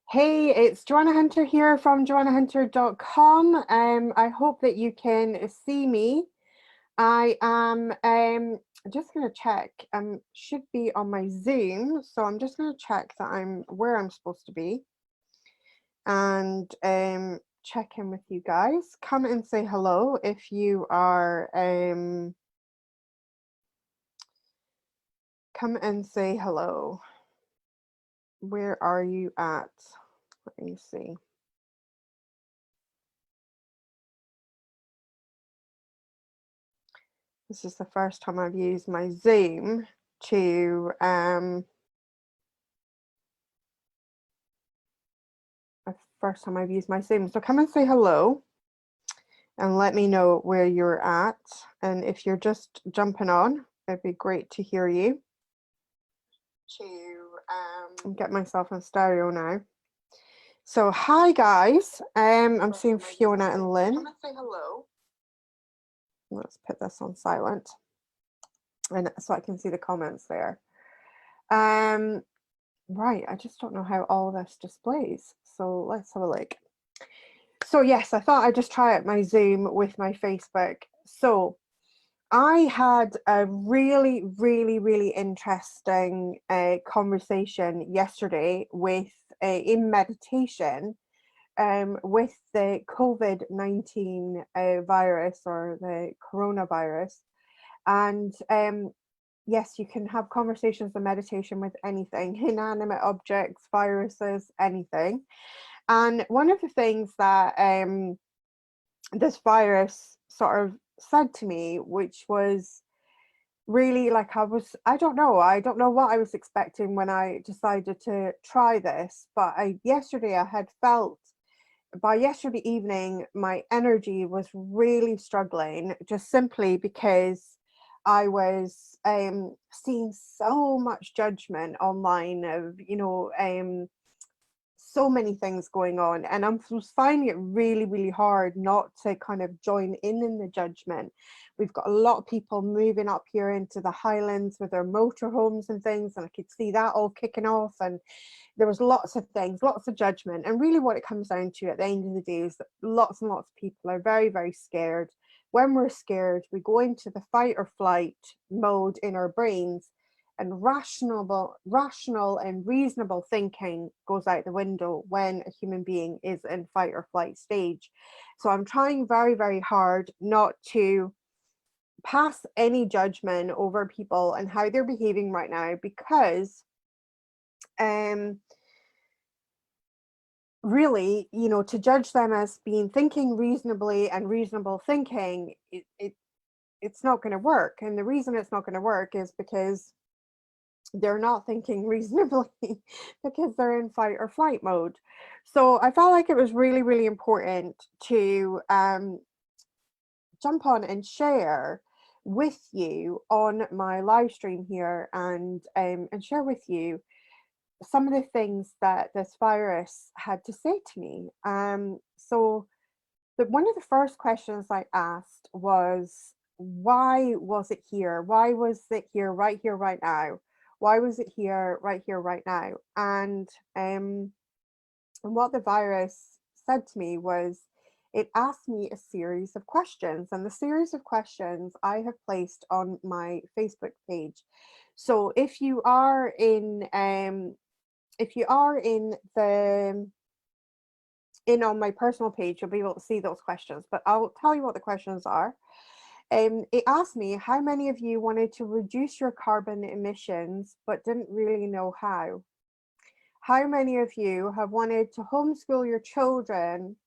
Hey, it's Joanna Hunter here from joannahunter.com. I hope that you can see me. I am just going to check. Should be on my Zoom, so I'm just going to check that I'm where I'm supposed to be and check in with you guys. Come and say hello if you are. Come and say hello. Where are you at? Let me see. This is the first time I've used my Zoom to first time I've used my Zoom. So come and say hello and let me know where you're at. And if you're just jumping on, it'd be great to hear you. Get myself on stereo now. So hi guys. I'm seeing Fiona and Lynn. Come and say hello. Let's put this on silent. And so I can see the comments there. Right, I just don't know how all this displays. So let's have a look. So yes, I thought I'd just try out my Zoom with my Facebook. So I had a really interesting conversation yesterday with in meditation with the COVID-19 virus or the coronavirus. And yes, you can have conversations and meditation with anything, inanimate objects, viruses, anything. And one of the things that this virus sort of said to me, which was really like I don't know what I was expecting when I decided to try this, but yesterday I had felt by yesterday evening my energy was really struggling, just simply because I was seeing so much judgment online of so many things going on, and I was finding it really hard not to kind of join in the judgment. We've got a lot of people moving up here into the Highlands with their motorhomes and things, and I could see that all kicking off, and there was lots of things, lots of judgment. And really what it comes down to at the end of the day is that lots and lots of people are very scared. When we're scared, we go into the fight or flight mode in our brains, and rational and reasonable thinking goes out the window when a human being is in fight or flight stage. So I'm trying very hard not to pass any judgment over people and how they're behaving right now, because really, to judge them as being thinking reasonably and reasonable thinking, it's not going to work. And the reason it's not going to work is because they're not thinking reasonably because they're in fight or flight mode. So I felt like it was really important to jump on and share with you on my live stream here, and share with you some of the things that this virus had to say to me. So one of the first questions I asked was, why was it here? Why was it here right now? Why was it here right now? And what the virus said to me was, it asked me a series of questions, and the series of questions I have placed on my Facebook page. So if you are in on my personal page, you'll be able to see those questions, but I'll tell you what the questions are. It asked me, how many of you wanted to reduce your carbon emissions but didn't really know how? How many of you have wanted to homeschool your children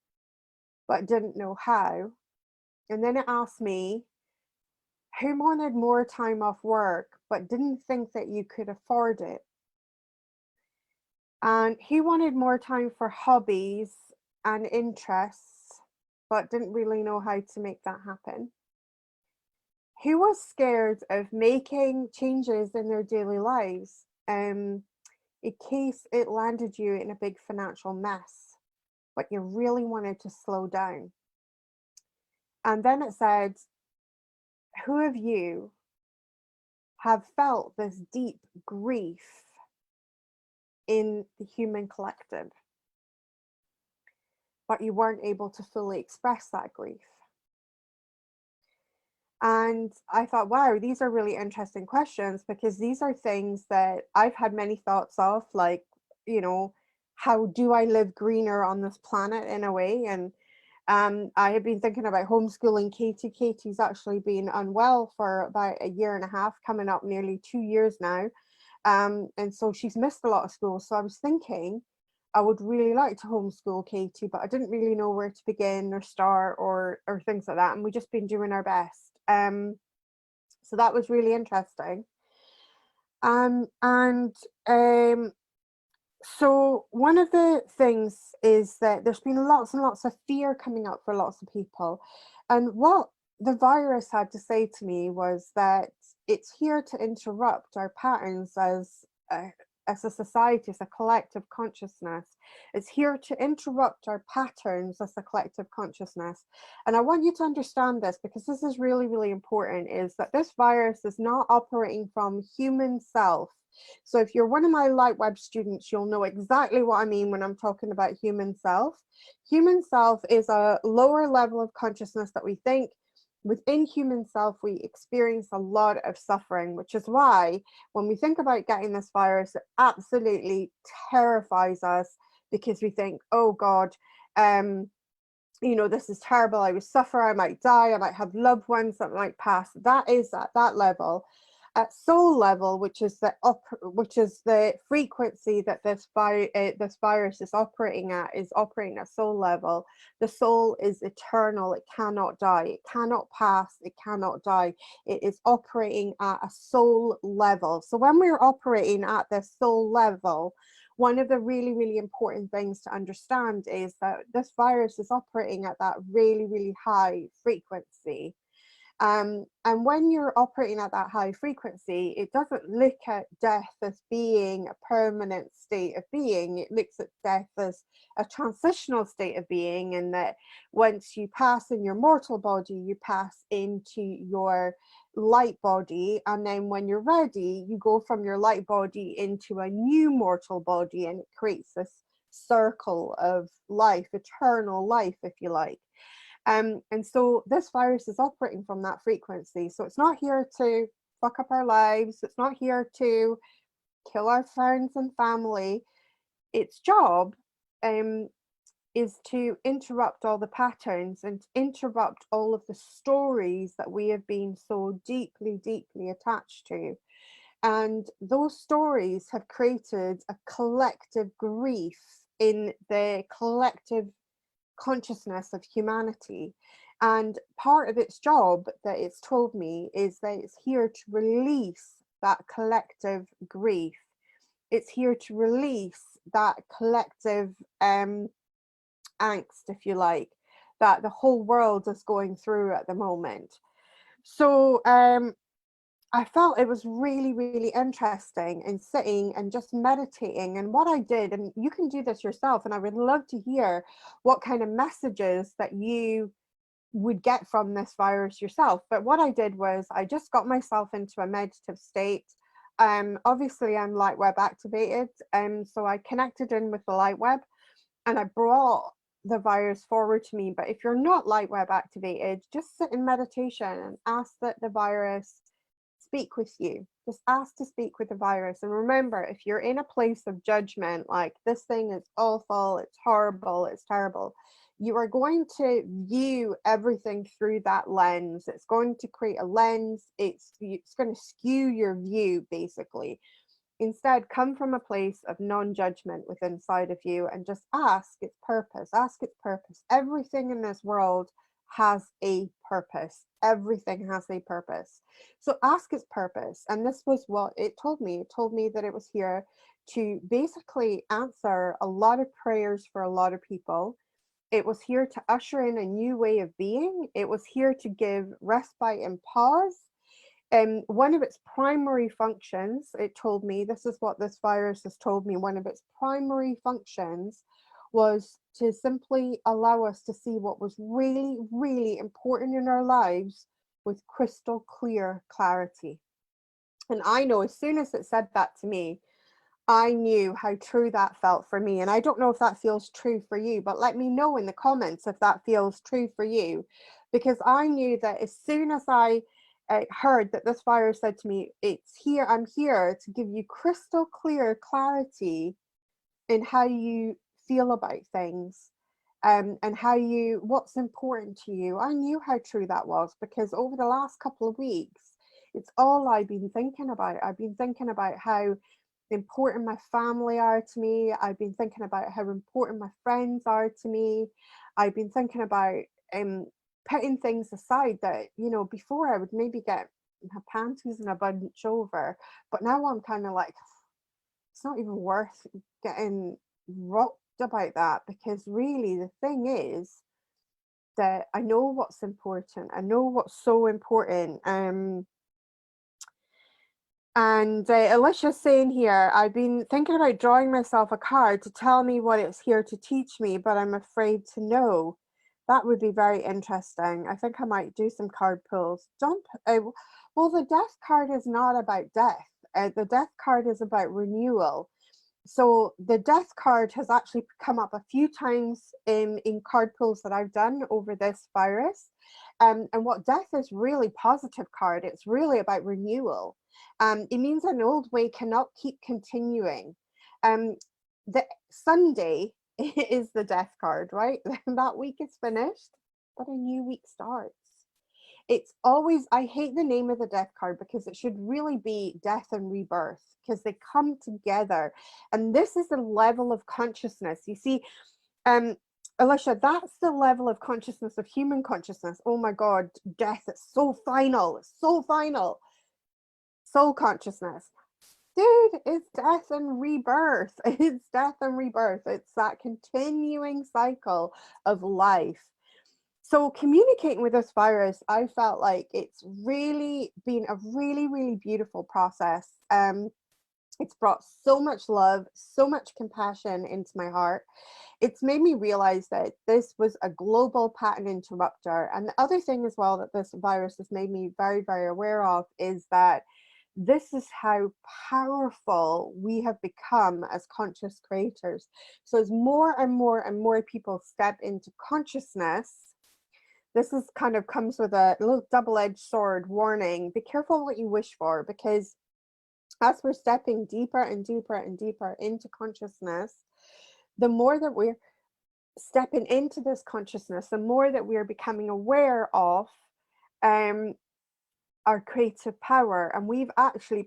but didn't know how? And then it asked me, who wanted more time off work but didn't think that you could afford it? And who wanted more time for hobbies and interests but didn't really know how to make that happen? Who was scared of making changes in their daily lives in case it landed you in a big financial mess, but you really wanted to slow down? And then it said, who of you have felt this deep grief in the human collective? but you weren't able to fully express that grief. And I thought, wow, these are really interesting questions, because these are things that I've had many thoughts of, like, you know, how do I live greener on this planet in a way? And I had been thinking about homeschooling Katie. Katie's actually been unwell for about a year and a half, coming up nearly 2 years now. And so she's missed a lot of school. So I was thinking I would really like to homeschool Katie, but I didn't really know where to begin or start or things like that. And we've just been doing our best. So that was really interesting. And so one of the things is that there's been lots and lots of fear coming up for lots of people. And what the virus had to say to me was that it's here to interrupt our patterns as a society, as a collective consciousness. It's here to interrupt our patterns as a collective consciousness. And I want you to understand this, because this is really, really important, is that this virus is not operating from human self. So if you're one of my Lightweb students, you'll know exactly what I mean when I'm talking about human self. Human self is a lower level of consciousness that we think. Within human self, we experience a lot of suffering, which is why when we think about getting this virus, it absolutely terrifies us, because we think, oh God, you know, this is terrible. I will suffer. I might die. I might have loved ones that might pass. That is at that level. At soul level, which is the frequency that this virus is operating at soul level. The soul is eternal. It cannot die. It cannot pass. It cannot die. It is operating at a soul level. So when we're operating at the soul level, one of the really, really important things to understand is that this virus is operating at that really, really high frequency. And when you're operating at that high frequency, it doesn't look at death as being a permanent state of being. It looks at death as a transitional state of being, and that once you pass in your mortal body, you pass into your light body. And then when you're ready, you go from your light body into a new mortal body, and it creates this circle of life, eternal life, if you like. And so this virus is operating from that frequency. So it's not here to fuck up our lives. It's not here to kill our friends and family. Its job is to interrupt all the patterns and interrupt all of the stories that we have been so deeply, deeply attached to. And those stories have created a collective grief in the collective consciousness of humanity. And part of its job that it's told me is that it's here to release that collective grief. It's here to release that collective angst, if you like, that the whole world is going through at the moment. So I felt it was really, really interesting in sitting and just meditating. And what I did, and you can do this yourself, and I would love to hear what kind of messages that you would get from this virus yourself. But what I did was I just got myself into a meditative state. Obviously I'm Lightweb activated, so I connected in with the Lightweb, and I brought the virus forward to me. But if you're not Lightweb activated, just sit in meditation and ask that the virus speak with you. Just ask to speak with the virus. And remember, if you're in a place of judgment, like this thing is awful, it's horrible, it's terrible, you are going to view everything through that lens. It's going to create a lens. It's going to skew your view, basically. Instead, come from a place of non-judgment within inside of you and just ask its purpose. Ask its purpose. Everything in this world has a purpose. Everything has a purpose. So ask its purpose. And this was what it told me. It told me that it was here to basically answer a lot of prayers for a lot of people. It was here to usher in a new way of being. It was here to give respite and pause. And one of its primary functions, it told me, this is what this virus has told me, one of its primary functions was to simply allow us to see what was really, really important in our lives with crystal clear clarity. And I know as soon as it said that to me, I knew how true that felt for me. And I don't know if that feels true for you, but let me know in the comments if that feels true for you. Because I knew that as soon as I heard that this virus said to me, it's here, I'm here to give you crystal clear clarity in how you feel about things, and what's important to you. I knew how true that was, because over the last couple of weeks, it's all I've been thinking about. I've been thinking about how important my family are to me. I've been thinking about how important my friends are to me. I've been thinking about putting things aside that, before I would maybe get my panties in a bunch over, but now I'm kind of like, it's not even worth getting rocked about that, because really the thing is that I know what's important. I know what's so important. And Alicia's saying here, I've been thinking about drawing myself a card to tell me what it's here to teach me, but I'm afraid to know. That would be very interesting. I think I might do some card pulls. Well, the death card is not about death. The death card is about renewal. So the death card has actually come up a few times in card pulls that I've done over this virus. And what death is really positive card. It's really about renewal. It means an old way cannot keep continuing. The Sunday is the death card, right? That week is finished, but a new week starts. It's always, I hate the name of the death card, because it should really be death and rebirth, because they come together. And this is the level of consciousness. You see, Alicia, that's the level of consciousness, of human consciousness. Oh my God, death, it's so final, it's so final. Soul consciousness. Dude, it's death and rebirth. It's death and rebirth. It's that continuing cycle of life. So communicating with this virus, I felt like it's really been a really, really beautiful process. It's brought so much love, so much compassion into my heart. It's made me realize that this was a global pattern interrupter. And the other thing as well that this virus has made me very, very aware of is that this is how powerful we have become as conscious creators. So as more and more and more people step into consciousness, this is kind of comes with a little double-edged sword warning. Be careful what you wish for, because as we're stepping deeper and deeper and deeper into consciousness, the more that we're stepping into this consciousness, the more that we are becoming aware of our creative power. And we've actually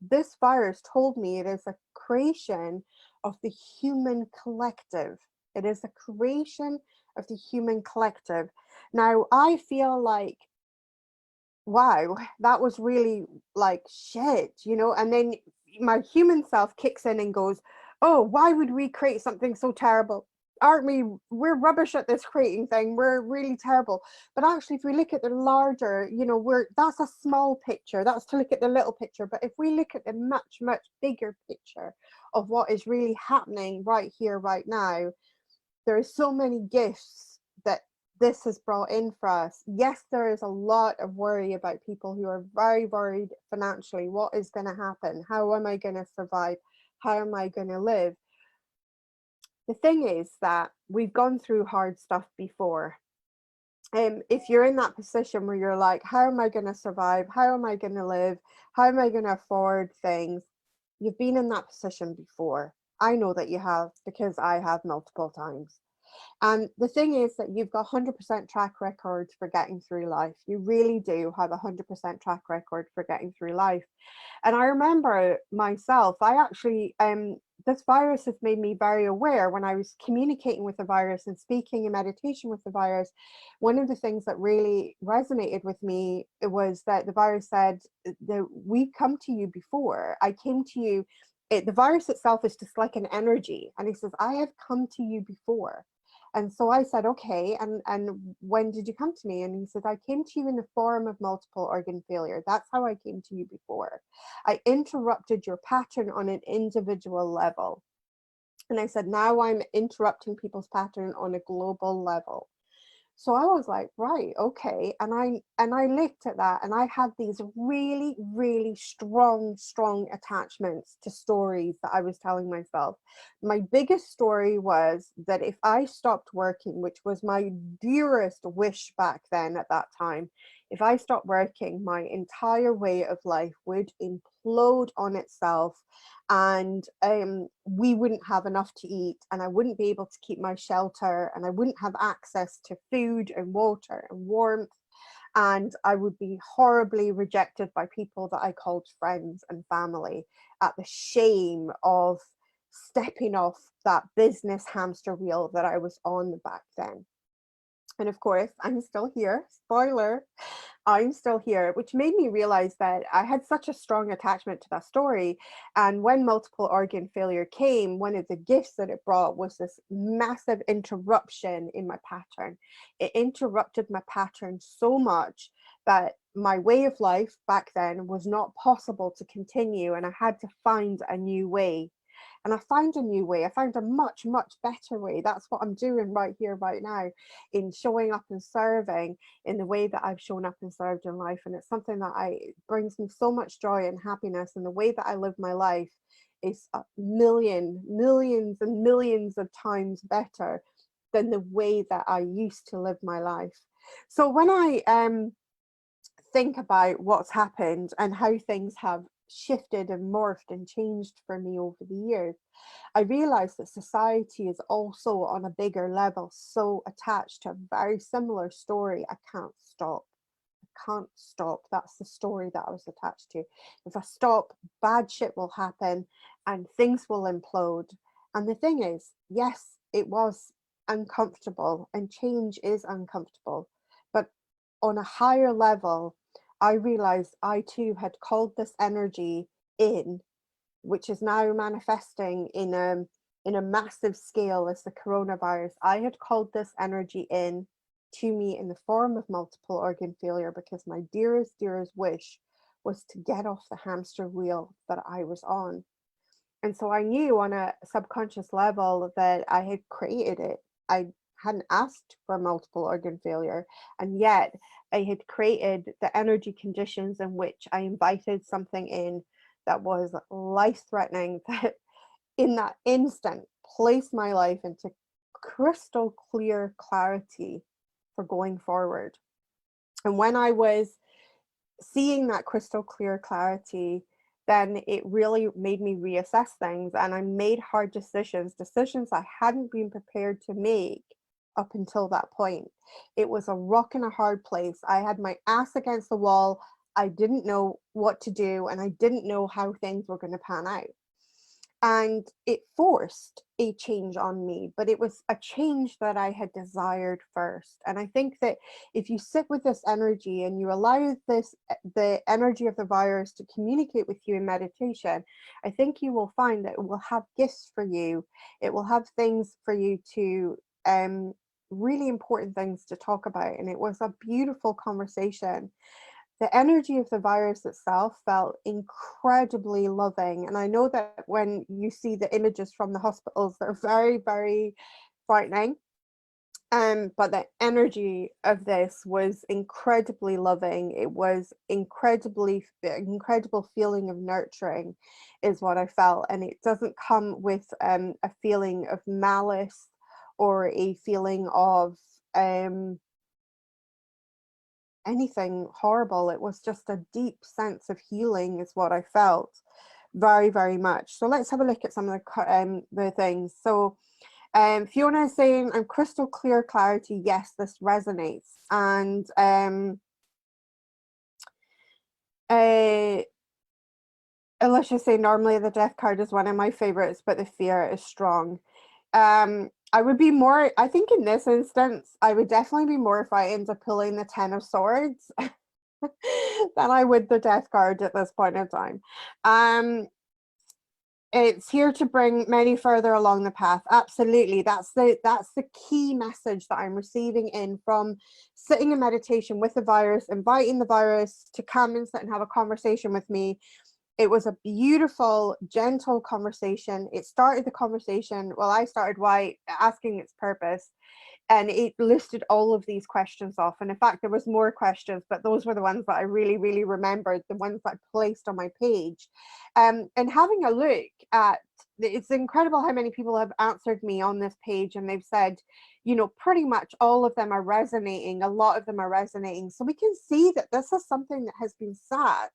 this virus told me it is a creation of the human collective. It is a creation of the human collective. Now, I feel like, wow, that was really like shit, and then my human self kicks in and goes, oh, why would we create something so terrible? Aren't we? We're rubbish at this creating thing. We're really terrible. But actually, if we look at the larger, that's a small picture. That's to look at the little picture. But if we look at the much, much bigger picture of what is really happening right here, right now, there are so many gifts that this has brought in for us. Yes, there is a lot of worry about people who are very worried financially. What is going to happen? How am I going to survive? How am I going to live? The thing is that we've gone through hard stuff before. If you're in that position where you're like, how am I going to survive? How am I going to live? How am I going to afford things? You've been in that position before. I know that you have, because I have multiple times. And the thing is that you've got 100% track record for getting through life. You really do have 100% track record for getting through life. And I remember myself, I actually, this virus has made me very aware when I was communicating with the virus and speaking in meditation with the virus. One of the things that really resonated with me was that the virus said that we've come to you before. I came to you. The virus itself is just like an energy. And he says, I have come to you before. And so I said, okay, and when did you come to me? And he said, I came to you in the form of multiple organ failure. That's how I came to you before. I interrupted your pattern on an individual level. And I said, now I'm interrupting people's pattern on a global level. So I was like, right, okay. And I looked at that, and I had these really, really strong attachments to stories that I was telling myself. My biggest story was that if I stopped working, which was my dearest wish back then at that time, if I stopped working, my entire way of life would implode on itself, and we wouldn't have enough to eat, and I wouldn't be able to keep my shelter, and I wouldn't have access to food and water and warmth, and I would be horribly rejected by people that I called friends and family, at the shame of stepping off that business hamster wheel that I was on back then. And of course, I'm still here. Spoiler, I'm still here, which made me realize that I had such a strong attachment to that story. And when multiple organ failure came, one of the gifts that it brought was this massive interruption in my pattern. It interrupted my pattern so much that my way of life back then was not possible to continue, and I had to find a new way. And I found a new way. I found a much better way. That's what I'm doing right here, right now, in showing up and serving in the way that I've shown up and served in life. And it's something that brings me so much joy and happiness. And the way that I live my life is millions and millions of times better than the way that I used to live my life. So when I think about what's happened and how things have shifted and morphed and changed for me over the years, I realized that society is also on a bigger level so attached to a very similar story. I can't stop. I can't stop. That's the story that I was attached to. If I stop, bad shit will happen and things will implode. And the thing is, yes, it was uncomfortable, and change is uncomfortable. But on a higher level, I realized I too had called this energy in, which is now manifesting in a massive scale as the coronavirus. I had called this energy in to me in the form of multiple organ failure, because my dearest wish was to get off the hamster wheel that I was on. And so I knew on a subconscious level that I had created it. I hadn't asked for multiple organ failure, and yet I had created the energy conditions in which I invited something in that was life-threatening, that in that instant placed my life into crystal clear clarity for going forward. And when I was seeing that crystal clear clarity, then it really made me reassess things, and I made hard decisions I hadn't been prepared to make up until that point. It was a rock and a hard place. I had my ass against the wall. I didn't know what to do, and I didn't know how things were going to pan out. And it forced a change on me, but it was a change that I had desired first. And I think that if you sit with this energy and you allow the energy of the virus to communicate with you in meditation, I think you will find that it will have gifts for you. It will have things for you to really important things to talk about. And it was a beautiful conversation. The energy of the virus itself felt incredibly loving. And I know that when you see the images from the hospitals, they're very frightening. But the energy of this was incredibly loving. It was incredible feeling of nurturing is what I felt. And it doesn't come with a feeling of malice or a feeling of anything horrible. It was just a deep sense of healing is what I felt very much. So let's have a look at some of the things. So Fiona is saying, I'm crystal clear clarity. Yes, this resonates. And Alicia's saying, normally the death card is one of my favorites, but the fear is strong. I would be more, I think in this instance, I would definitely be more frightened of pulling the 10 of Swords than I would the death card at this point in time. It's here to bring many further along the path. Absolutely. That's the key message that I'm receiving in from sitting in meditation with the virus, inviting the virus to come and sit and have a conversation with me. It was a beautiful, gentle conversation. It started the conversation, well, I started asking its purpose. And it listed all of these questions off. And in fact, there was more questions, but those were the ones that I really, really remembered, the ones that I placed on my page. And having a look at, it's incredible how many people have answered me on this page, and they've said, you know, pretty much all of them are resonating, a lot of them are resonating. So we can see that this is something that has been sat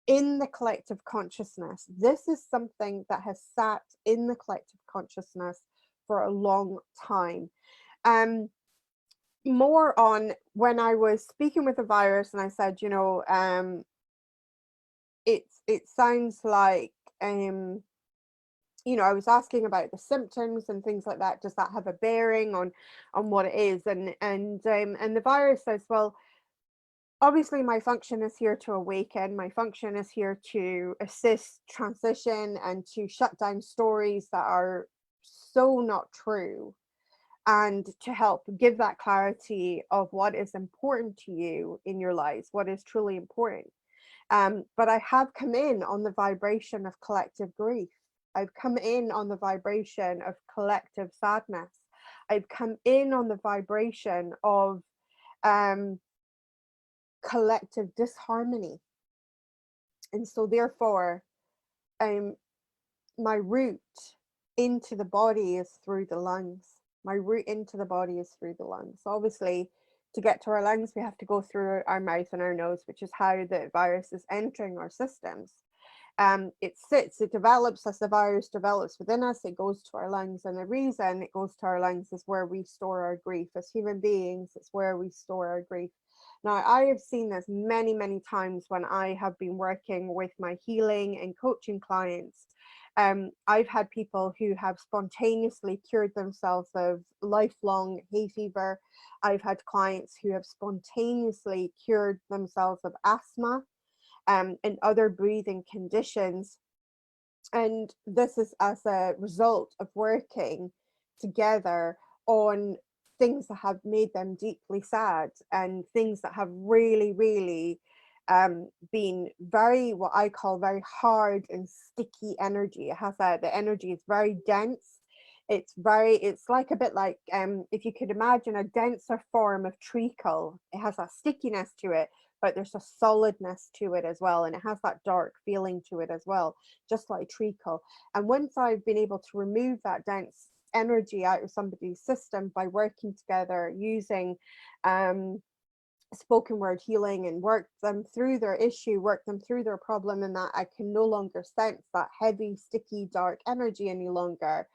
in the collective consciousness. This is something that has sat in the collective consciousness for a long time. More on when I was speaking with the virus, and I said, you know, it sounds like, you know, I was asking about the symptoms and things like that. Does that have a bearing on what it is? And the virus says, well, obviously my function is here to awaken. My function is here to assist transition and to shut down stories that are so not true, and to help give that clarity of what is important to you in your lives, what is truly important. But I have come in on the vibration of collective grief. I've come in on the vibration of collective sadness. I've come in on the vibration of collective disharmony. And so therefore, my route into the body is through the lungs. My route into the body is through the lungs. Obviously, to get to our lungs, we have to go through our mouth and our nose, which is how the virus is entering our systems. It develops as the virus develops within us, it goes to our lungs. And the reason it goes to our lungs is where we store our grief. As human beings, it's where we store our grief. Now, I have seen this many, many times when I have been working with my healing and coaching clients. I've had people who have spontaneously cured themselves of lifelong hay fever. I've had clients who have spontaneously cured themselves of asthma and other breathing conditions. And this is as a result of working together on things that have made them deeply sad, and things that have really, really been very, what I call very hard and sticky energy. It has the energy is very dense. It's like a bit like, if you could imagine a denser form of treacle. It has a stickiness to it, but there's a solidness to it as well. And it has that dark feeling to it as well, just like treacle. And once I've been able to remove that dense energy out of somebody's system by working together using spoken word healing, and work them through their issue, work them through their problem, and that I can no longer sense that heavy, sticky, dark energy any longer,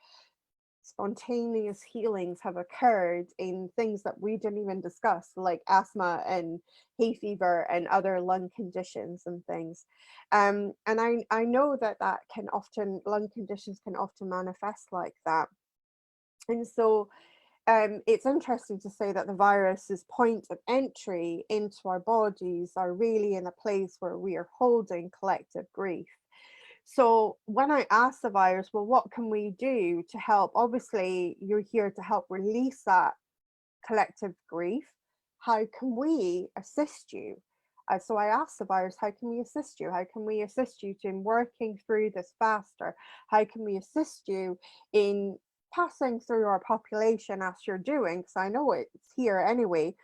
spontaneous healings have occurred in things that we didn't even discuss, like asthma and hay fever and other lung conditions and things. And I know that lung conditions can often manifest like that. And so it's interesting to say that the virus's point of entry into our bodies are really in a place where we are holding collective grief. So when I asked the virus, well, what can we do to help? Obviously, you're here to help release that collective grief. How can we assist you? So I asked the virus, how can we assist you? How can we assist you in working through this faster? How can we assist you in passing through our population as you're doing? Because I know it's here anyway.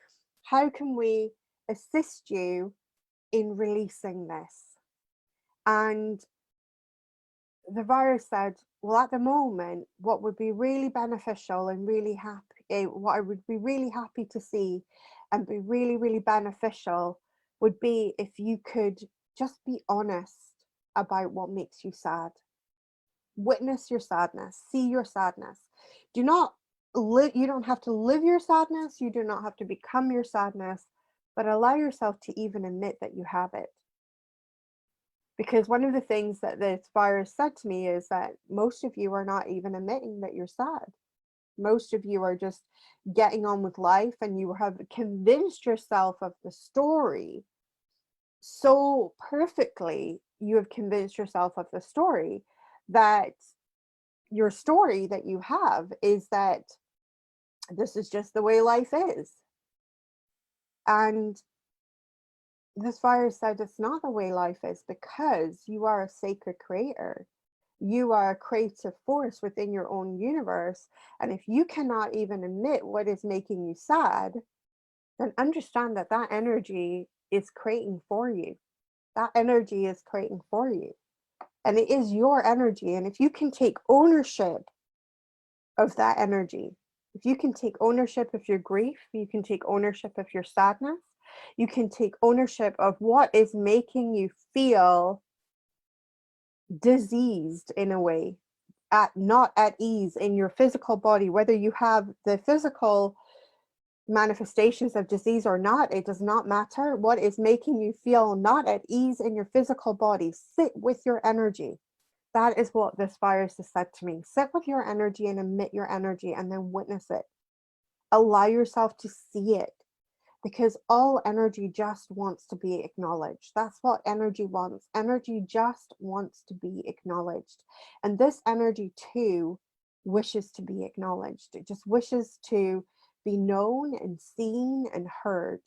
How can we assist you in releasing this? And the virus said, well, at the moment, what would be really beneficial and really happy, what I would be really happy to see and be really, really beneficial would be if you could just be honest about what makes you sad. Witness your sadness, see your sadness. Do not live, you don't have to live your sadness, you do not have to become your sadness, but allow yourself to even admit that you have it. Because one of the things that this virus said to me is that most of you are not even admitting that you're sad. Most of you are just getting on with life, and you have convinced yourself of the story so perfectly. You have convinced yourself of the story that your story that you have is that this is just the way life is. And this virus said it's not the way life is, because you are a sacred creator. You are a creative force within your own universe. And if you cannot even admit what is making you sad, then understand that that energy is creating for you. That energy is creating for you. And it is your energy. And if you can take ownership of that energy, if you can take ownership of your grief, you can take ownership of your sadness, you can take ownership of what is making you feel diseased in a way, not at ease in your physical body, whether you have the physical manifestations of disease or not, it does not matter. What is making you feel not at ease in your physical body, sit with your energy. That is what this virus has said to me. Sit with your energy and emit your energy and then witness it. Allow yourself to see it, because all energy just wants to be acknowledged. That's what energy wants. Energy just wants to be acknowledged. And this energy too wishes to be acknowledged. It just wishes to be known and seen and heard.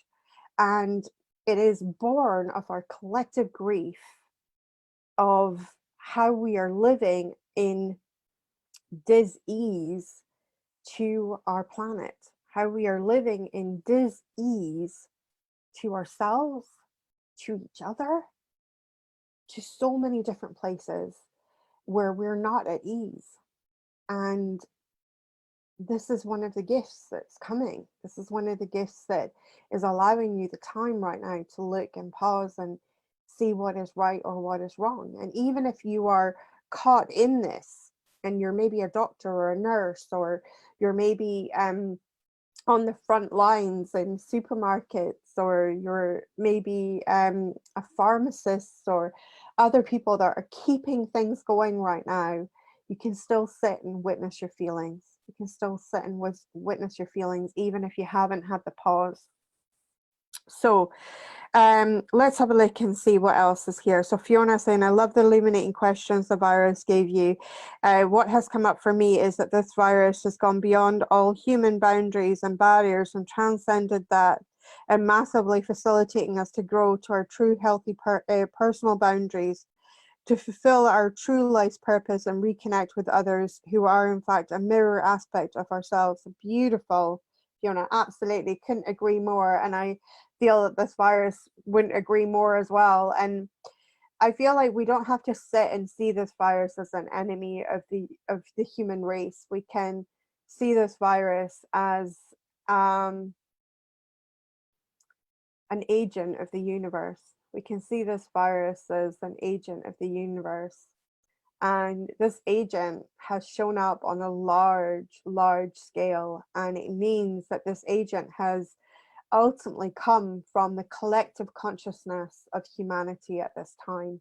And it is born of our collective grief of how we are living in dis-ease to our planet, how we are living in dis-ease to ourselves, to each other, to so many different places where we're not at ease. And this is one of the gifts that's coming. This is one of the gifts that is allowing you the time right now to look and pause and see what is right or what is wrong. And even if you are caught in this and you're maybe a doctor or a nurse, or you're maybe on the front lines in supermarkets, or you're maybe a pharmacist, or other people that are keeping things going right now, you can still sit and witness your feelings. You can still sit and witness your feelings, even if you haven't had the pause. So let's have a look and see what else is here. So Fiona saying, I love the illuminating questions the virus gave you. What has come up for me is that this virus has gone beyond all human boundaries and barriers and transcended that, and massively facilitating us to grow to our true healthy personal boundaries, to fulfill our true life's purpose and reconnect with others who are in fact a mirror aspect of ourselves. Beautiful, Fiona, absolutely, couldn't agree more. And I feel that this virus wouldn't agree more as well. And I feel like we don't have to sit and see this virus as an enemy of the human race. We can see this virus as an agent of the universe. We can see this virus as an agent of the universe. And this agent has shown up on a large scale. And it means that this agent has ultimately come from the collective consciousness of humanity at this time.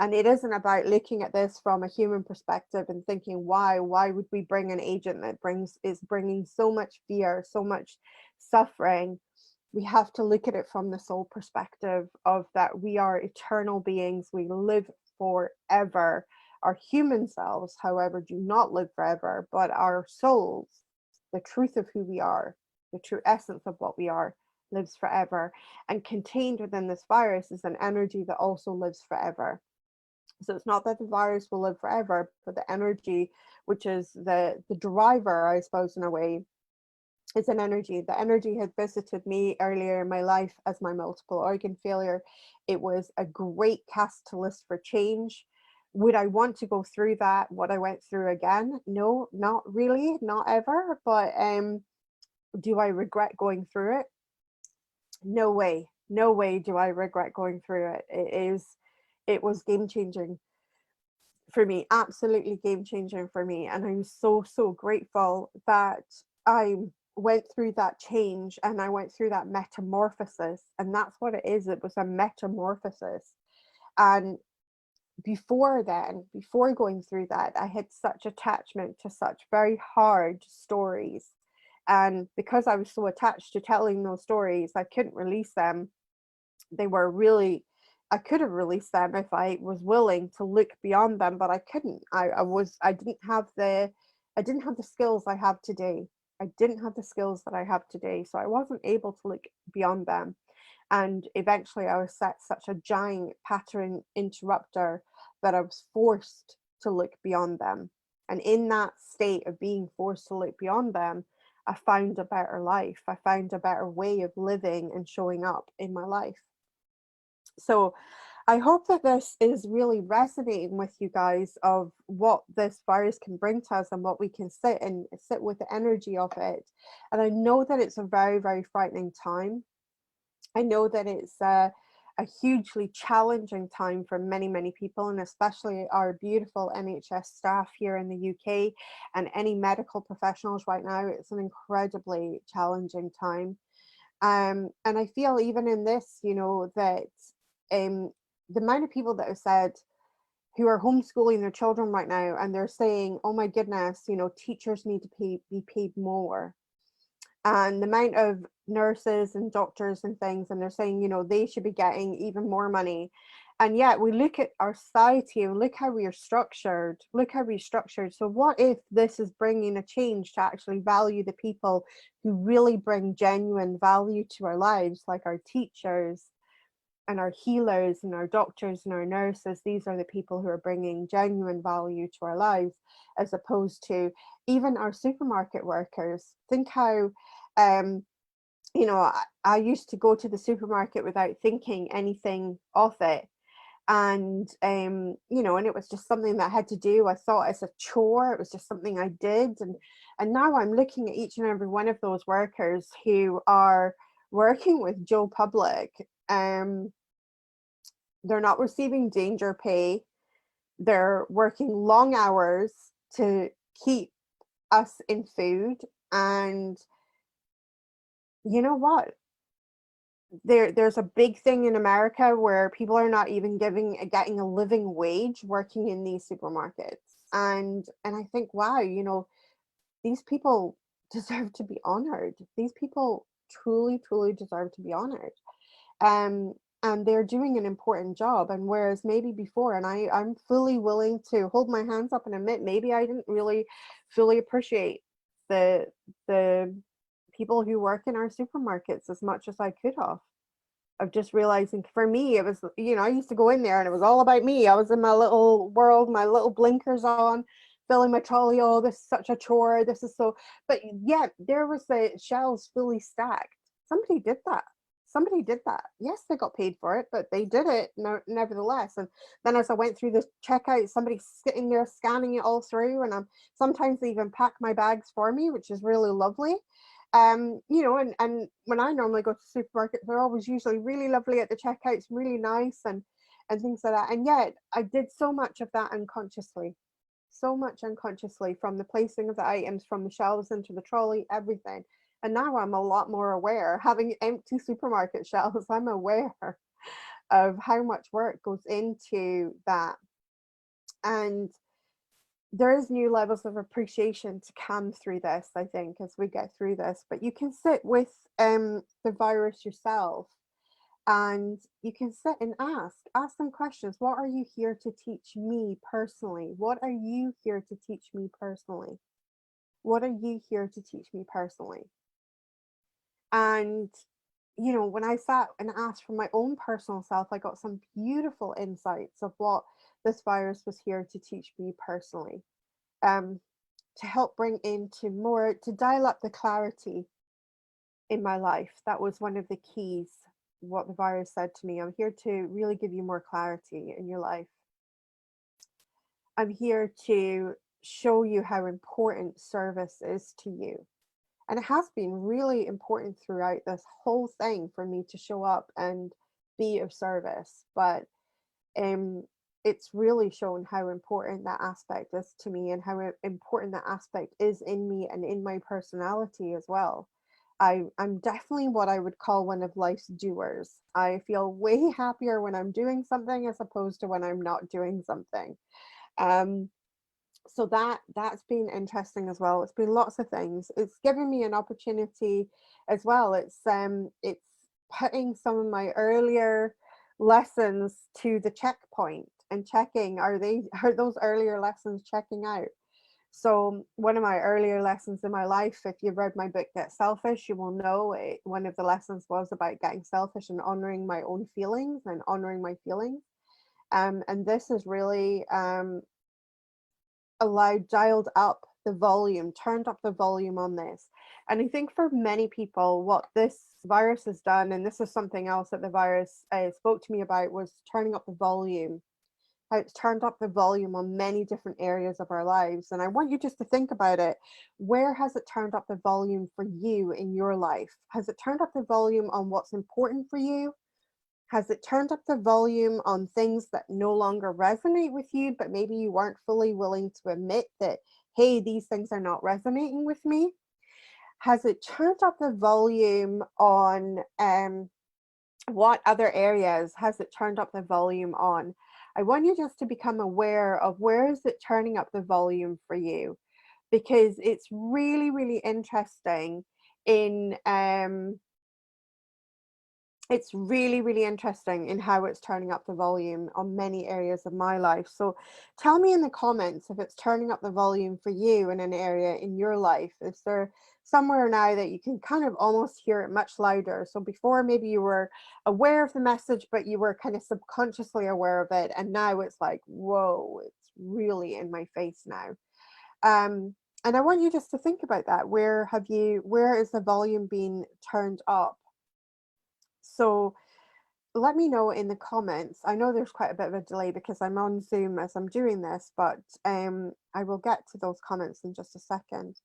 And it isn't about looking at this from a human perspective and thinking, why would we bring an agent that is bringing so much fear, so much suffering? We have to look at it from the soul perspective of that we are eternal beings. We live forever. Our human selves, however, do not live forever, but our souls, the truth of who we are, the true essence of what we are, lives forever. And contained within this virus is an energy that also lives forever. So it's not that the virus will live forever, but the energy, which is the driver, I suppose, in a way, is an energy. The energy had visited me earlier in my life as my multiple organ failure. It was a great catalyst for change. Would I want to go through that, what I went through again? No, not really, not ever. But do I regret going through it? No way. No way do I regret going through it. It was game changing for me, absolutely game changing for me. And I'm so grateful that I went through that change and I went through that metamorphosis. And that's what it is. It was a metamorphosis. And before then, before going through that, I had such attachment to such very hard stories. And because I was so attached to telling those stories, I couldn't release them. They were really, I could have released them if I was willing to look beyond them, but I couldn't. I didn't have the skills I have today. I didn't have the skills that I have today. So I wasn't able to look beyond them. And eventually I was set such a giant pattern interrupter that I was forced to look beyond them. And in that state of being forced to look beyond them, I found a better life. I found a better way of living and showing up in my life. So I hope that this is really resonating with you guys of what this virus can bring to us and what we can sit with the energy of it. And I know that it's a very, very frightening time. I know that it's a hugely challenging time for many, many people, and especially our beautiful NHS staff here in the UK and any medical professionals right now. It's an incredibly challenging time. And I feel even in this, that um, the amount of people that have said who are homeschooling their children right now, and they're saying, oh my goodness, teachers need to be paid more. And the amount of nurses and doctors and things, and they're saying, they should be getting even more money. And yet we look at our society and look how we are structured, So what if this is bringing a change to actually value the people who really bring genuine value to our lives, like our teachers and our healers and our doctors and our nurses? These are the people who are bringing genuine value to our lives, as opposed to even our supermarket workers. Think how, um, I used to go to the supermarket without thinking anything of it. And, and it was just something that I had to do. I thought it's a chore. It was just something I did. And now I'm looking at each and every one of those workers who are working with Joe Public. They're not receiving danger pay. They're working long hours to keep us in food. And you know what? There's a big thing in America where people are not even getting a living wage working in these supermarkets. And I think, wow, these people deserve to be honored. These people truly, truly deserve to be honored. Um, and they're doing an important job. And whereas maybe before, and I'm fully willing to hold my hands up and admit, maybe I didn't really fully appreciate the the people who work in our supermarkets as much as I could have. Of just realizing, for me, it was, I used to go in there and it was all about me. I was in my little world, my little blinkers on, filling my trolley. Oh, this is such a chore. This is so, but yet there was the shelves fully stacked. Somebody did that. Somebody did that. Yes, they got paid for it, but they did it nevertheless. And then as I went through the checkout, somebody's sitting there scanning it all through, and sometimes they even pack my bags for me, which is really lovely. And when I normally go to supermarkets, they're always usually really lovely at the checkouts, really nice, and things like that. And yet I did so much of that unconsciously, from the placing of the items, from the shelves into the trolley, everything. And now I'm a lot more aware. Having empty supermarket shelves, I'm aware of how much work goes into that. And there is new levels of appreciation to come through this, I think, as we get through this. But you can sit with the virus yourself, and you can sit and ask them questions. What are you here to teach me personally? What are you here to teach me personally? What are you here to teach me personally? And when I sat and asked for my own personal self, I got some beautiful insights of what this virus was here to teach me personally. um, to help bring into more, to dial up the clarity in my life. That was one of the keys, what the virus said to me. I'm here to really give you more clarity in your life. I'm here to show you how important service is to you. And it has been really important throughout this whole thing for me to show up and be of service. But it's really shown how important that aspect is to me, and how important that aspect is in me and in my personality as well. I'm definitely what I would call one of life's doers. I feel way happier when I'm doing something as opposed to when I'm not doing something. Um, so that's been interesting as well. It's been lots of things. It's given me an opportunity as well. It's putting some of my earlier lessons to the checkpoint and checking, are those earlier lessons checking out? So one of my earlier lessons in my life, if you've read my book Get Selfish, you will know one of the lessons was about getting selfish and honoring my own feelings and honoring my feelings. And this is really dialed up the volume, turned up the volume on this. And I think for many people, what this virus has done, and this is something else that the virus spoke to me about, was turning up the volume. How it's turned up the volume on many different areas of our lives. And I want you just to think about it. Where has it turned up the volume for you in your life? Has it turned up the volume on what's important for you? Has it turned up the volume on things that no longer resonate with you, but maybe you weren't fully willing to admit that, hey, these things are not resonating with me? Has it turned up the volume on what other areas has it turned up the volume on? I want you just to become aware of where is it turning up the volume for you, because it's really, really interesting in it's really, really interesting in how it's turning up the volume on many areas of my life. So tell me in the comments if it's turning up the volume for you in an area in your life. Is there somewhere now that you can kind of almost hear it much louder? So before maybe you were aware of the message, but you were kind of subconsciously aware of it. And now it's like, whoa, it's really in my face now. And I want you just to think about that. Where is the volume being turned up? So let me know in the comments. I know there's quite a bit of a delay because I'm on Zoom as I'm doing this, but I will get to those comments in just a second.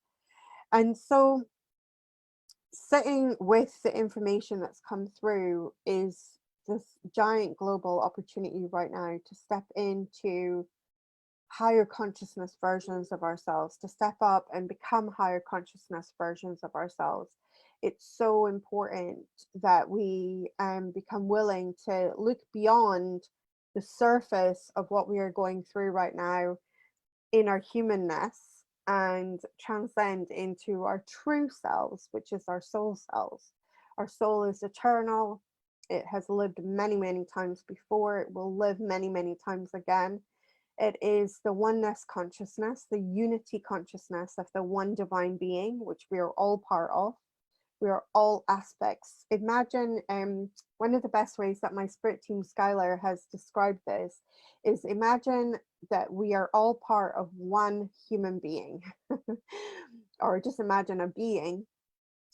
And so sitting with the information that's come through is this giant global opportunity right now to step into higher consciousness versions of ourselves, to step up and become higher consciousness versions of ourselves. It's so important that we become willing to look beyond the surface of what we are going through right now in our humanness and transcend into our true selves, which is our soul selves. Our soul is eternal. It has lived many, many times before. It will live many, many times again. It is the oneness consciousness, the unity consciousness of the one divine being, which we are all part of. We are all aspects. Imagine one of the best ways that my spirit team Skylar has described this is imagine that we are all part of one human being, or just imagine a being.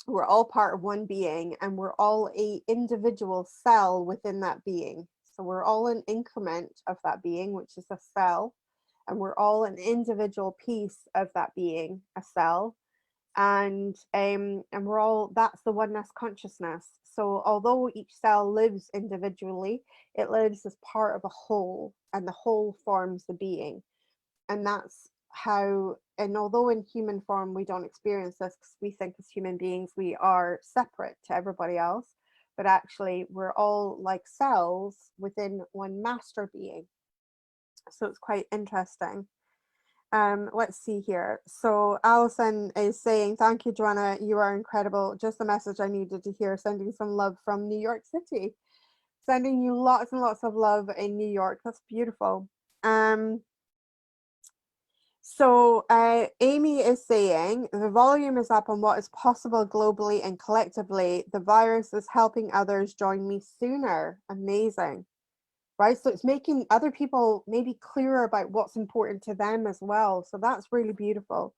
We're all part of one being, and we're all an individual cell within that being. So we're all an increment of that being, which is a cell, and we're all an individual piece of that being, a cell. And we're all, that's the oneness consciousness. So although each cell lives individually, it lives as part of a whole, and the whole forms the being. And that's how, and although in human form we don't experience this because we think as human beings we are separate to everybody else, but actually we're all like cells within one master being. So it's quite interesting. Let's see here. So Alison is saying, thank you, Joanna, you are incredible. Just the message I needed to hear. Sending some love from New York City. Sending you lots and lots of love in New York. That's beautiful. So Amy is saying, the volume is up on what is possible globally and collectively. The virus is helping others join me sooner. Amazing. Right? So it's making other people maybe clearer about what's important to them as well. So that's really beautiful.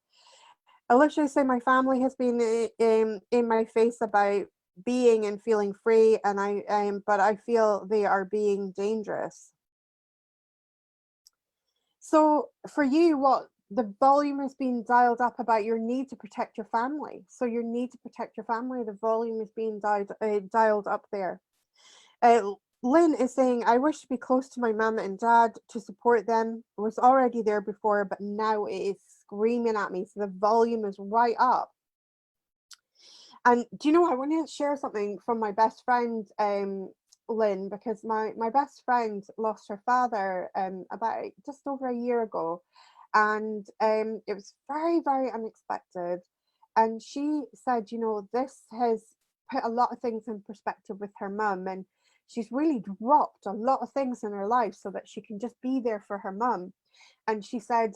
Alicia is saying, my family has been in my face about being and feeling free, and but I feel they are being dangerous. So for you, what the volume has been dialed up about your need to protect your family. So your need to protect your family, the volume is being dialed up there. Lynn is saying, I wish to be close to my mum and dad to support them. I was already there before, but now it is screaming at me. So the volume is right up. And do you know, I want to share something from my best friend, Lynn, because my best friend lost her father about just over a year ago. And it was very, very unexpected. And she said, you know, this has put a lot of things in perspective with her mum, and she's really dropped a lot of things in her life so that she can just be there for her mum. And she said,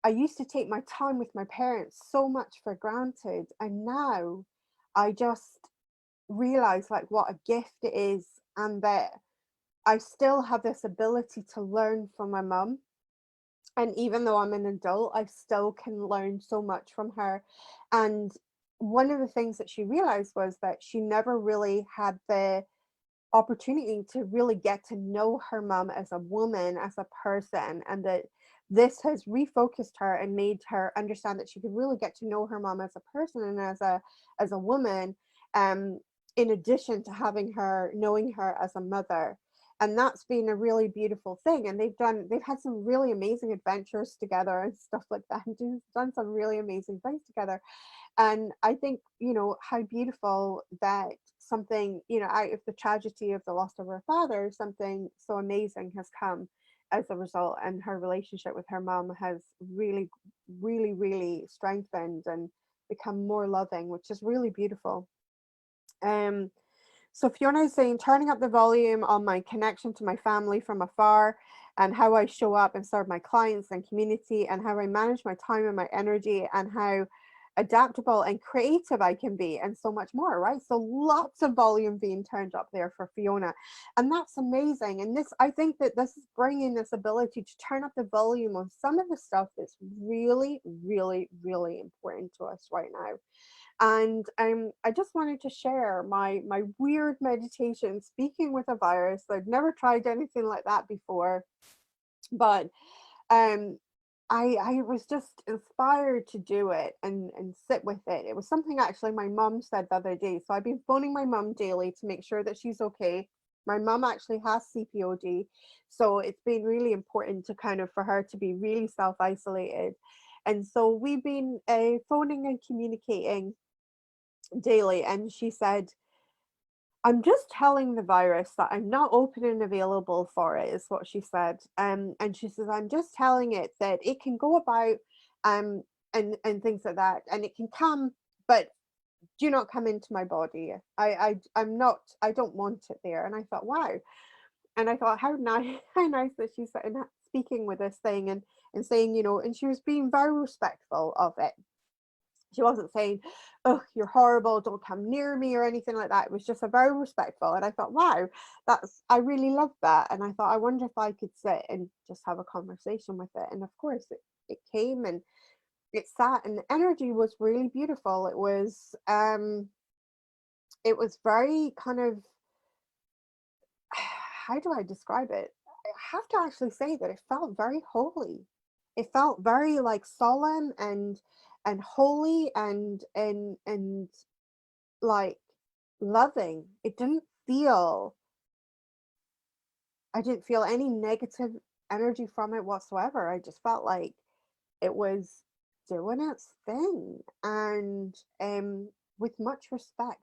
I used to take my time with my parents so much for granted, and now I just realize like what a gift it is, and that I still have this ability to learn from my mum. And even though I'm an adult, I still can learn so much from her. And one of the things that she realized was that she never really had the opportunity to really get to know her mom as a woman, as a person, and that this has refocused her and made her understand that she could really get to know her mom as a person and as a woman, um, in addition to having her knowing her as a mother. And that's been a really beautiful thing. And they've had some really amazing adventures together and stuff like that, and done some really amazing things together. And I think, how beautiful that something, out of the tragedy of the loss of her father, something so amazing has come as a result. And her relationship with her mom has really, really, really strengthened and become more loving, which is really beautiful. Um, so Fiona is saying, turning up the volume on my connection to my family from afar, and how I show up and serve my clients and community, and how I manage my time and my energy, and how adaptable and creative I can be, and so much more, right? So lots of volume being turned up there for Fiona. And that's amazing. And I think that this is bringing this ability to turn up the volume on some of the stuff that's really, really, really important to us right now. And I just wanted to share my weird meditation, speaking with a virus. I've never tried anything like that before, but um, I was just inspired to do it and sit with it. It was something actually my mum said the other day. So I've been phoning my mum daily to make sure that she's okay. My mum actually has CPOD, so it's been really important to kind of for her to be really self-isolated. And so we've been phoning and communicating daily, and she said, I'm just telling the virus that I'm not open and available for it, is what she said. And she says, I'm just telling it that it can go about, um and things like that, and it can come, but do not come into my body. I'm not, I don't want it there. And I thought, wow. And I thought, how nice, how nice that she's speaking with this thing, and saying, and she was being very respectful of it. She wasn't saying, "Oh, you're horrible, don't come near me," or anything like that. It was just a very respectful. And I thought, wow, I really love that. And I thought, I wonder if I could sit and just have a conversation with it. And of course it came, and it sat, and the energy was really beautiful. It was very kind of, how do I describe it? I have to actually say that it felt very holy. It felt very like solemn and holy, and like loving. It didn't feel, I didn't feel any negative energy from it whatsoever. I just felt like it was doing its thing, and with much respect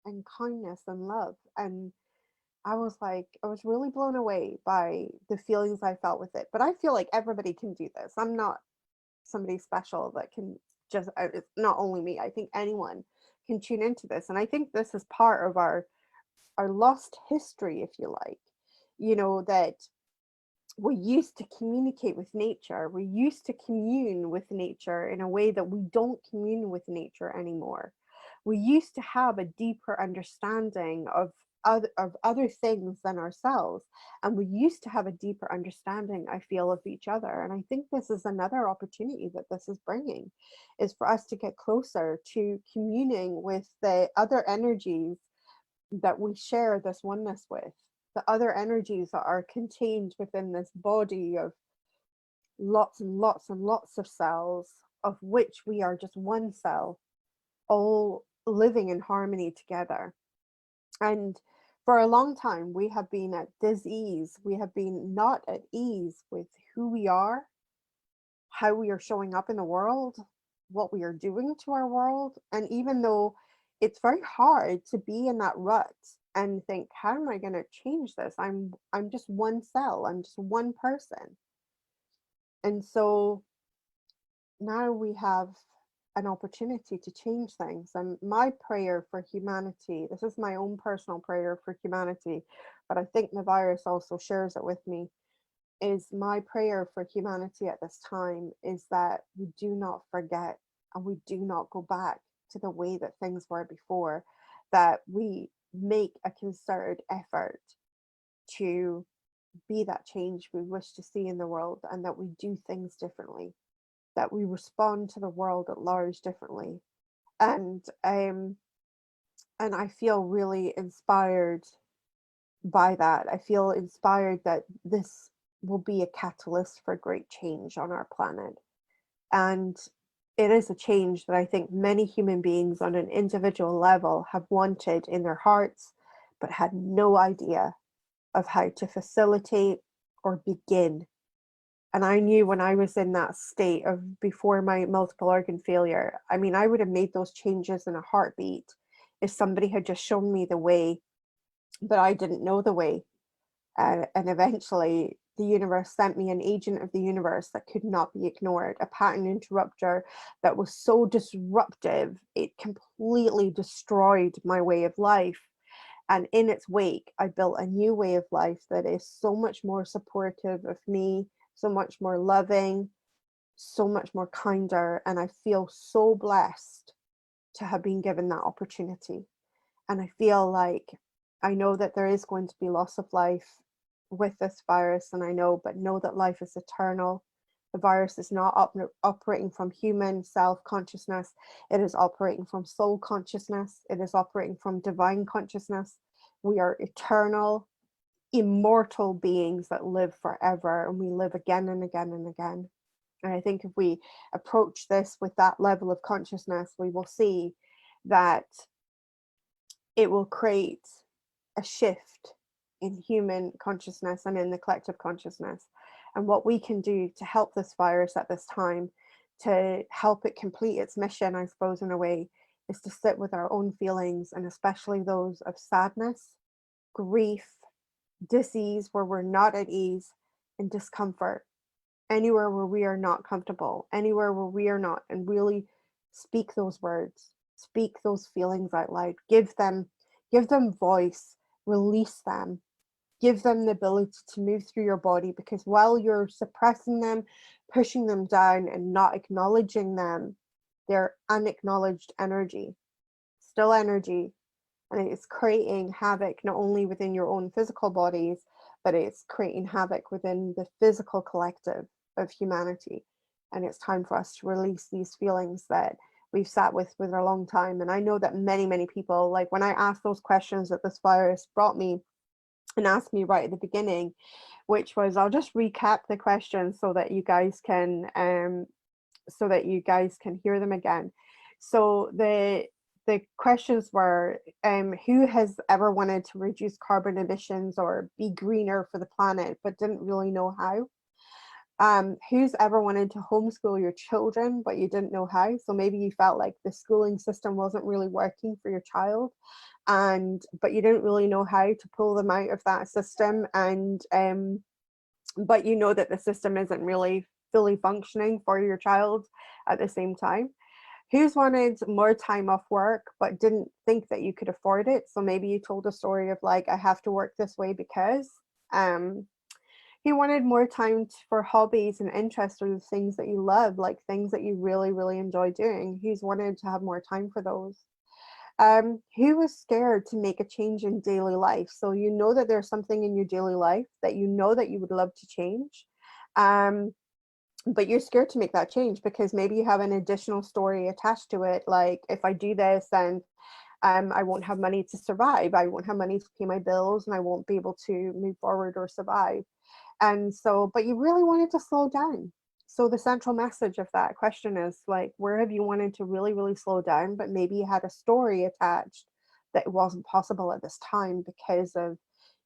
and kindness and love. And I was really blown away by the feelings I felt with it. But I feel like everybody can do this. I'm not somebody special that can just, it's not only me. I think anyone can tune into this. And I think this is part of our lost history, if you like. That we used to communicate with nature. We used to commune with nature in a way that we don't commune with nature anymore. We used to have a deeper understanding of other things than ourselves. And we used to have a deeper understanding, I feel, of each other. And I think this is another opportunity that this is bringing, is for us to get closer to communing with the other energies that we share this oneness with, the other energies that are contained within this body of lots and lots and lots of cells, of which we are just one cell, all living in harmony together. And for a long time, we have been at dis-ease. We have been not at ease with who we are, how we are showing up in the world, what we are doing to our world. And even though it's very hard to be in that rut and think, how am I going to change this? I'm just one cell, I'm just one person. And so now we have an opportunity to change things. And my prayer for humanity, this is my own personal prayer for humanity, but I think the virus also shares it with me, is my prayer for humanity at this time is that we do not forget, and we do not go back to the way that things were before, that we make a concerted effort to be that change we wish to see in the world, and that we do things differently, that we respond to the world at large differently. And and I feel really inspired by that. I feel inspired that this will be a catalyst for great change on our planet. And it is a change that I think many human beings on an individual level have wanted in their hearts, but had no idea of how to facilitate or begin. And I knew when I was in that state of before my multiple organ failure, I mean, I would have made those changes in a heartbeat if somebody had just shown me the way, but I didn't know the way. And eventually, the universe sent me an agent of the universe that could not be ignored, a pattern interrupter that was so disruptive, it completely destroyed my way of life. And in its wake, I built a new way of life that is so much more supportive of me, so much more loving, so much more kinder. And I feel so blessed to have been given that opportunity. And I feel like I know that there is going to be loss of life with this virus, and I know, but know that life is eternal. The virus is not operating from human self consciousness, it is operating from soul consciousness, it is operating from divine consciousness. We are eternal, immortal beings that live forever, and we live again and again and again. And I think if we approach this with that level of consciousness, we will see that it will create a shift in human consciousness and in the collective consciousness. And what we can do to help this virus at this time, to help it complete its mission, I suppose, in a way, is to sit with our own feelings, and especially those of sadness, grief, disease, where we're not at ease, and discomfort. Anywhere where we are not comfortable, anywhere where we are not, and really speak those words, speak those feelings out loud, give them voice, release them, give them the ability to move through your body, because while you're suppressing them, pushing them down, and not acknowledging them, they're unacknowledged energy, still energy, and it's creating havoc not only within your own physical bodies, but it's creating havoc within the physical collective of humanity. And it's time for us to release these feelings that we've sat with a long time. And I know that many people, like when I asked those questions that this virus brought me and asked me right at the beginning, which was, I'll just recap the questions so that you guys can hear them again. So the questions were, who has ever wanted to reduce carbon emissions or be greener for the planet but didn't really know how? Who's ever wanted to homeschool your children but you didn't know how? So maybe you felt like the schooling system wasn't really working for your child, but you didn't really know how to pull them out of that system, and but you know that the system isn't really fully functioning for your child at the same time. Who's wanted more time off work but didn't think that you could afford it? So maybe you told a story of like, I have to work this way because. Who wanted more time for hobbies and interests, or the things that you love, like things that you really enjoy doing? Who's wanted to have more time for those? Who was scared to make a change in daily life? So you know that there's something in your daily life that you know that you would love to change. But you're scared to make that change because maybe you have an additional story attached to it. Like, if I do this, then I won't have money to survive. I won't have money to pay my bills, and I won't be able to move forward or survive. And so, but you really wanted to slow down. So the central message of that question is like, where have you wanted to really slow down, but maybe you had a story attached that wasn't possible at this time because of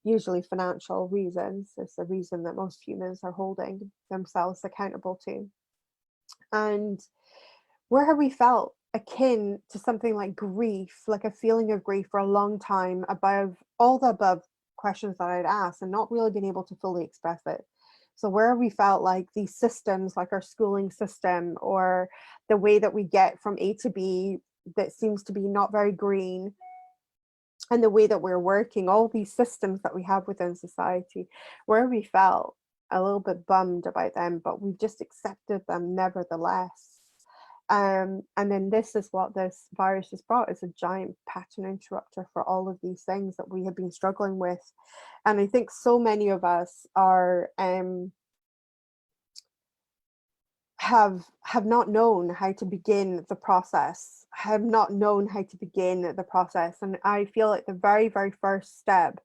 usually financial reasons. It's the reason that most humans are holding themselves accountable to. And where have we felt akin to something like grief, like a feeling of grief for a long time, above all the above questions that I'd asked, and not really being able to fully express it? So where we felt like these systems, like our schooling system, or the way that we get from A to B, that seems to be not very green, and the way that we're working, all these systems that we have within society, where we felt a little bit bummed about them, but we've just accepted them nevertheless. And then this is what this virus has brought, is a giant pattern interrupter for all of these things that we have been struggling with. And I think so many of us are have not known how to begin the process, have not known how to begin the process. And I feel like the very, very first step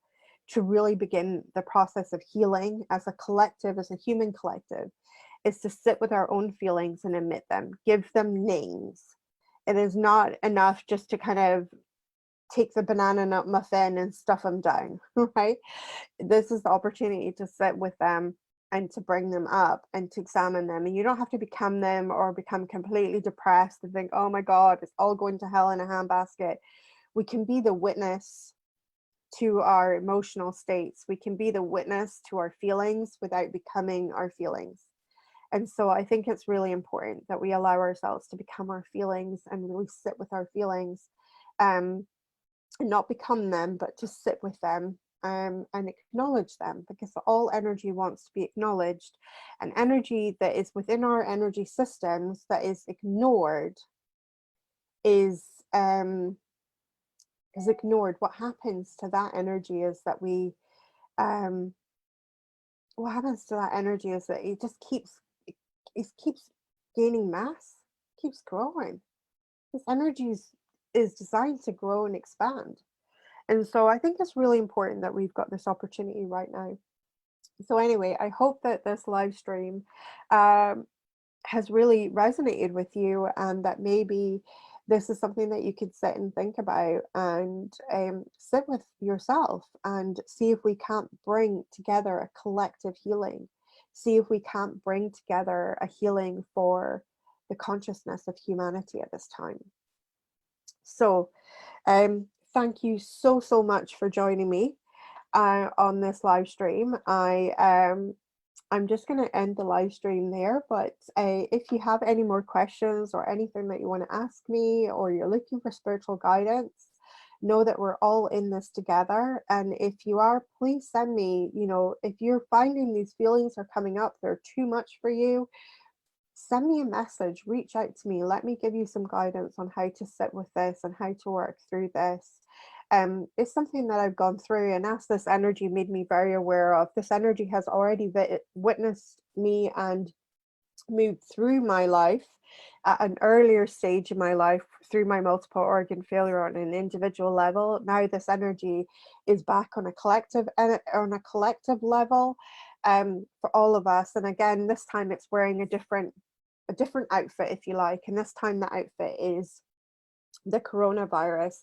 to really begin the process of healing as a collective, as a human collective, is to sit with our own feelings and admit them, give them names. It is not enough just to kind of take the banana nut muffin and stuff them down, right? This is the opportunity to sit with them and to bring them up and to examine them. And you don't have to become them or become completely depressed and think, oh my God, it's all going to hell in a handbasket. We can be the witness to our emotional states. We can be the witness to our feelings without becoming our feelings. And so I think it's really important that we allow ourselves to become our feelings and really sit with our feelings, and not become them, but to sit with them, and acknowledge them, because all energy wants to be acknowledged. And energy that is within our energy systems that is ignored is ignored. What happens to that energy is that um, what happens to that energy is that it just it keeps gaining mass, keeps growing. This energy is designed to grow and expand. And so I think it's really important that we've got this opportunity right now. So anyway, I hope that this live stream has really resonated with you, and that maybe this is something that you could sit and think about, and sit with yourself and see if we can't bring together a collective healing. See if we can't bring together a healing for the consciousness of humanity at this time. So thank you so, so much for joining me on this live stream. I'm just going to end the live stream there, but if you have any more questions or anything that you want to ask me, or you're looking for spiritual guidance, know that we're all in this together. And if you are, please send me, if you're finding these feelings are coming up, they're too much for you, send me a message, reach out to me, let me give you some guidance on how to sit with this and how to work through this. It's something that I've gone through, and as this energy made me very aware of, this energy has already witnessed me and moved through my life at an earlier stage in my life through my multiple organ failure on an individual level. Now this energy is back on a collective level, for all of us. And again, this time it's wearing a different outfit, if you like, and this time the outfit is the coronavirus.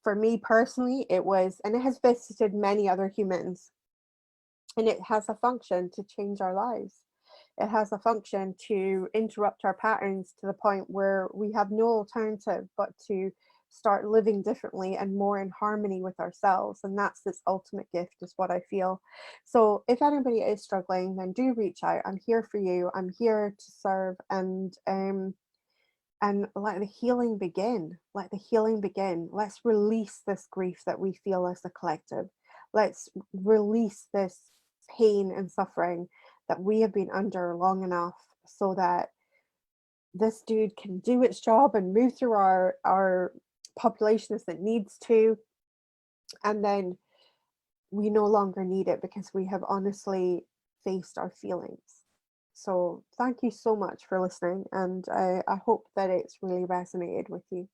For me personally, it was, and it has visited many other humans, and it has a function to change our lives. It has a function to interrupt our patterns to the point where we have no alternative but to start living differently and more in harmony with ourselves. And that's this ultimate gift, is what I feel. So if anybody is struggling, then do reach out. I'm here for you. I'm here to serve, and let the healing begin. Let the healing begin. Let's release this grief that we feel as a collective. Let's release this pain and suffering that we have been under long enough, so that this dude can do its job and move through our population as it needs to. And then we no longer need it, because we have honestly faced our feelings. So thank you so much for listening, and I hope that it's really resonated with you.